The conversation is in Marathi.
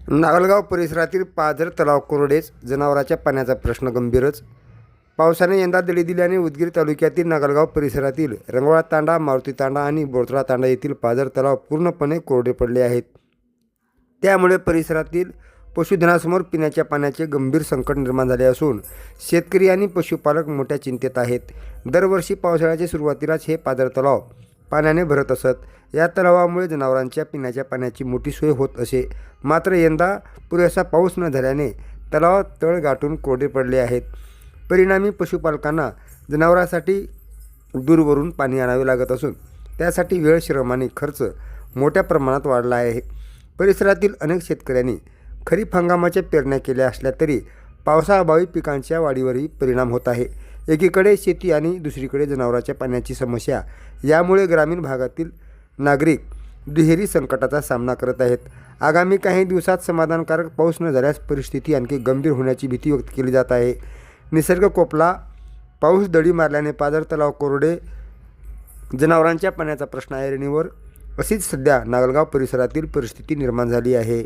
नागलगाव परिसरातील पाझर तलाव कोरडेच, जनावरांच्या पाण्याचा प्रश्न गंभीरच। पावसाने यंदा दडी दिल्याने उदगीर तालुक्यातील नागलगाव परिसरातील रंगवाळा तांडा, मारुती तांडा आणि बोरतळा तांडा येथील पाझर तलाव पूर्णपणे कोरडे पडले आहेत। त्यामुळे परिसरातील पशुधनासमोर पिण्याच्या पाण्याचे गंभीर संकट निर्माण झाले असून शेतकरी आणि पशुपालक मोठ्या चिंतेत आहेत। दरवर्षी पावसाळ्याच्या सुरुवातीलाच हे पाझर तलाव पाण्याने भरत असत। या तलावामुळे जनावरांच्या पिण्याच्या पाण्याची मोठी सोय होत असे, मात्र यंदा पुरेसा पाऊस न झाल्याने तलावात तळ गाठून कोरडे पडले आहेत। परिणामी पशुपालकांना जनावरांसाठी दूरवरून पाणी आणावे लागत असून त्यासाठी वेळ, श्रम आणि खर्च मोठ्या प्रमाणात वाढला आहे। परिसरातील अनेक शेतकऱ्यांनी खरीप हंगामाच्या पेरण्या केल्या असल्या तरी पावसाअभावी पिकांच्या वाढीवरही परिणाम होत आहे। एकीकडे शेती आणि दुसरीकडे जनावरांच्या पाण्याची समस्या, यामुळे ग्रामीण भागातील नागरिक दुहेरी संकटाचा सामना करत आहेत। आगामी काही दिवसात समाधानकारक पाऊस न झाल्यास परिस्थिती आणखी गंभीर होण्याची भीती व्यक्त केली जात आहे। निसर्ग कोपला, पाऊस दडी मारल्याने पाझर तलाव कोरडे, जनावरांच्या पाण्याचा प्रश्न ऐरणीवर, अशीच सध्या नागलगाव परिसरातील परिस्थिती निर्माण झाली आहे।